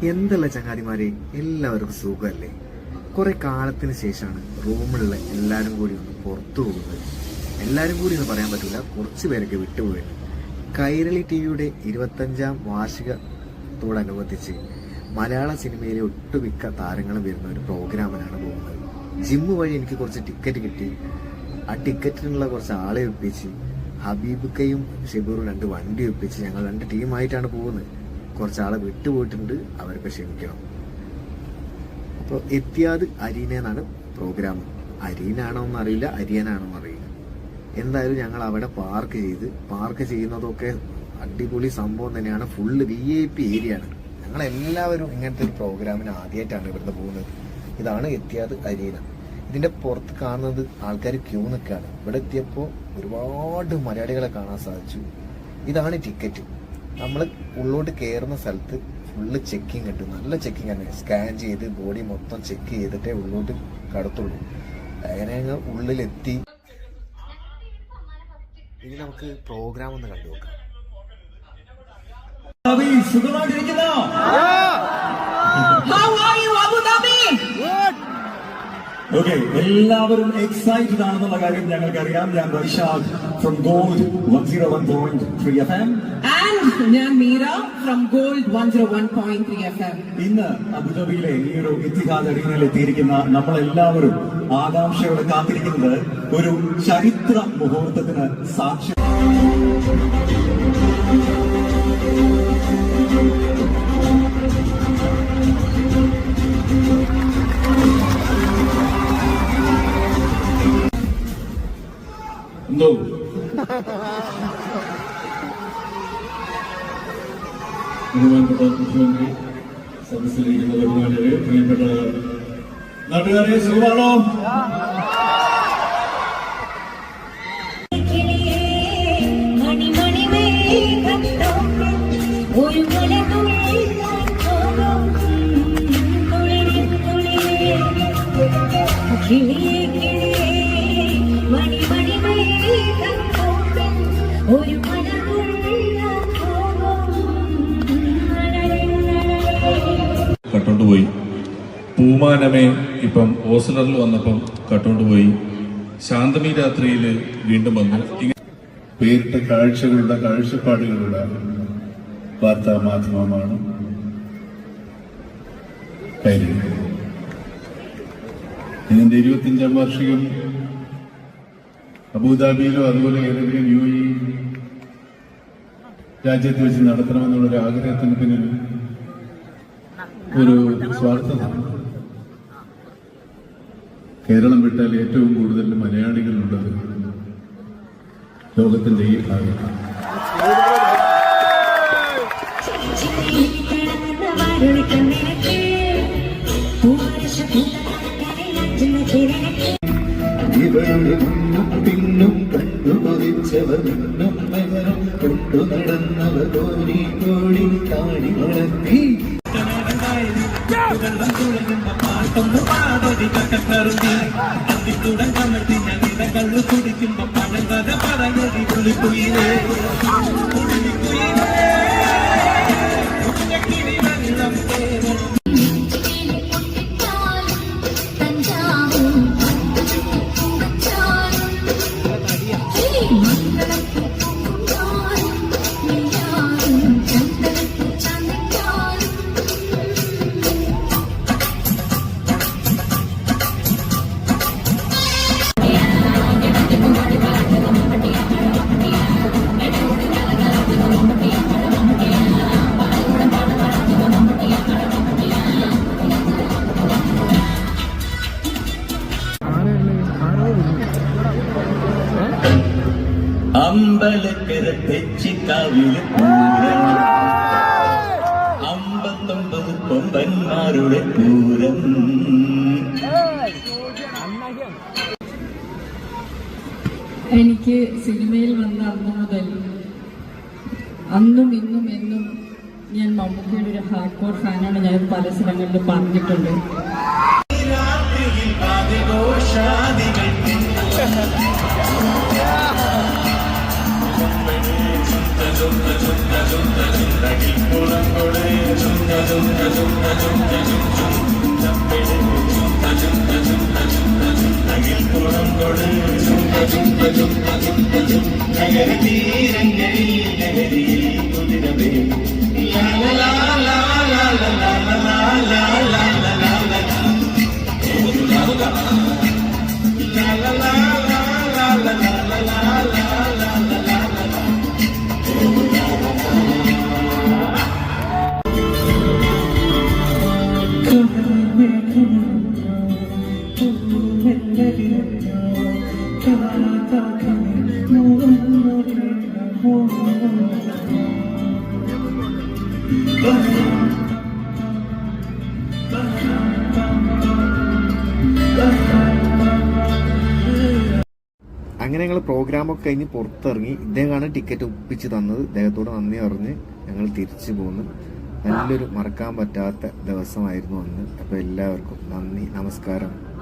എന്തല്ല ചങ്ങാതിമാരെ, എല്ലാവർക്കും സുഖമല്ലേ? കുറെ കാലത്തിന് ശേഷമാണ് റൂമിലുള്ള എല്ലാവരും കൂടി ഒന്ന് പുറത്തു പോകുന്നത്. എല്ലാവരും കൂടി എന്ന് പറയാൻ പറ്റില്ല, കുറച്ച് പേരൊക്കെ വിട്ടുപോയിട്ട്. കൈരളി ടിവിയുടെ 25ാം വാർഷികത്തോടനുബന്ധിച്ച് മലയാള സിനിമയിലെ ഒട്ടുമിക്ക താരങ്ങളും വരുന്ന ഒരു പ്രോഗ്രാമിനാണ് പോകുന്നത്. ജിമ്മ് വഴി എനിക്ക് കുറച്ച് ടിക്കറ്റ് കിട്ടി. ആ ടിക്കറ്റിനുള്ള കുറച്ച് ആളെ ഒപ്പിച്ച് ഹബീബുക്കയും ഷെബീറും 2 വണ്ടി ഒപ്പിച്ച് ഞങ്ങൾ 2 ടീമായിട്ടാണ് പോകുന്നത്. കുറച്ചാളെ വിട്ടുപോയിട്ടുണ്ട്, അവർക്ക് ക്ഷമിക്കണം. അപ്പോൾ എത്തിയാത് അരീന എന്നാണ് പ്രോഗ്രാം. അരീനാണോ എന്നറിയില്ല, അരിയനാണോ എന്നറിയില്ല. എന്തായാലും ഞങ്ങൾ അവിടെ പാർക്ക് ചെയ്യുന്നതൊക്കെ അടിപൊളി സംഭവം തന്നെയാണ്. ഫുള്ള് VIP ഏരിയ ആണ്. ഞങ്ങളെല്ലാവരും ഇങ്ങനത്തെ ഒരു പ്രോഗ്രാമിന് ആദ്യമായിട്ടാണ് ഇവിടുന്ന് പോകുന്നത്. ഇതാണ് എത്തിയാത് അരീന. ഇതിന്റെ പുറത്ത് കാണുന്നത് ആൾക്കാർ ക്യൂ നിൽക്കുകയാണ്. ഇവിടെ എത്തിയപ്പോൾ ഒരുപാട് മലയാളികളെ കാണാൻ സാധിച്ചു. ഇതാണ് ടിക്കറ്റ്. നമ്മൾ ഉള്ളോട്ട് കയറുന്ന സ്ഥലത്ത് ഫുള്ള് ചെക്കിങ് ഉണ്ട്. നല്ല ചെക്കിങ് ആണ്. സ്കാൻ ചെയ്ത് ബോഡി മൊത്തം ചെക്ക് ചെയ്തിട്ടേ ഉള്ളോട്ട് കടത്തുള്ളൂ. അങ്ങനെ ഞങ്ങൾ ഉള്ളിലെത്തി. ഇനി നമുക്ക് പ്രോഗ്രാം ഒന്ന് കണ്ടു നോക്കാം. ഓക്കെ, എല്ലാവരും എക്സൈറ്റഡ് ആണെന്നുള്ള കാര്യം ഞങ്ങൾക്കറിയാം. ഞാൻ Vaishakh from Gold 101.3 FM and ഞാൻ മീര ഫ്രം ഗോൾഡ് 101.3 FM. ഇന്ന് അബുദാബിയിലെ ഈ ഒരു ഇത്തിഹാദ് അരീനയിൽ എത്തിയിരിക്കുന്ന നമ്മളെല്ലാവരും ആകാംക്ഷയോടെ കാത്തിരിക്കുന്നത് ഒരു ചരിത്ര മുഹൂർത്തത്തിന് സാക്ഷ്യം. എന്തോ ബഹുമാനപ്പെട്ട മുഖ്യമന്ത്രി, സദസ്സിലിരിക്കുന്ന ബഹുമാനരെ, പ്രിയപ്പെട്ട നാട്ടുകാരെ, സുഖമാണോ? കട്ടോണ്ടുപോയി. പൂമാനമേ ഇപ്പം ഓസ്ലറിൽ വന്നപ്പം കട്ടോണ്ടുപോയി. ശാന്തമി രാത്രിയിൽ വീണ്ടും വന്നു. പേരിട്ട കാഴ്ചകളുടെ കാഴ്ചപ്പാടുകളുടെ വാർത്താ മാധ്യമമാണ് കൈരളി. ഇതിന്റെ 25ാം വാർഷികം അബുദാബിയിലോ അതുപോലെ ഏതെങ്കിലും UAE രാജ്യത്ത് വെച്ച് നടത്തണമെന്നുള്ളൊരു ആഗ്രഹത്തിന് പിന്നിൽ ഒരു സ്വാർത്ഥത. കേരളം വിട്ടാൽ ഏറ്റവും കൂടുതൽ മലയാളികളുള്ളത് ലോകത്തിന്റെ ഈ ഭാഗത്ത്. ഇവരുടെ മുന്നും പിന്നും കണ്ടുപതിച്ചവർ മുന്നും നഗരം കൊണ്ടു നടന്നവർ കോരി കോടി കാടി വളർത്തി. കുടിക്കുമ്പോ പഴങ്കഥ പറഞ്ഞതി പുളിക്കുയിലേ അമ്പലക്കര തെച്ചിക്കാവിലെ പൂരം, 59 കൊമ്പന്മാരുടെ പൂരം. എനിക്ക് സിനിമയിൽ വന്ന അന്ന് മുതൽ അന്നും ഇന്നും എന്നും ഞാൻ മമ്മൂക്കയുടെ ഒരു ഹാർഡ് കോർ ഫാനാണ്. ഞാൻ പല സ്ഥലങ്ങളിലും പറഞ്ഞിട്ടുണ്ട്. അങ്ങനെ ഞങ്ങൾ പ്രോഗ്രാമൊക്കെ കഴിഞ്ഞ് പുറത്തിറങ്ങി. ഇദ്ദേഹമാണ് ടിക്കറ്റ് ഒപ്പിച്ച് തന്നത്. ഇദ്ദേഹത്തോട് നന്ദി പറഞ്ഞ് ഞങ്ങൾ തിരിച്ചു പോന്നു. നല്ലൊരു മറക്കാൻ പറ്റാത്ത ദിവസമായിരുന്നു അന്ന്. അപ്പോൾ എല്ലാവർക്കും നന്ദി, നമസ്കാരം.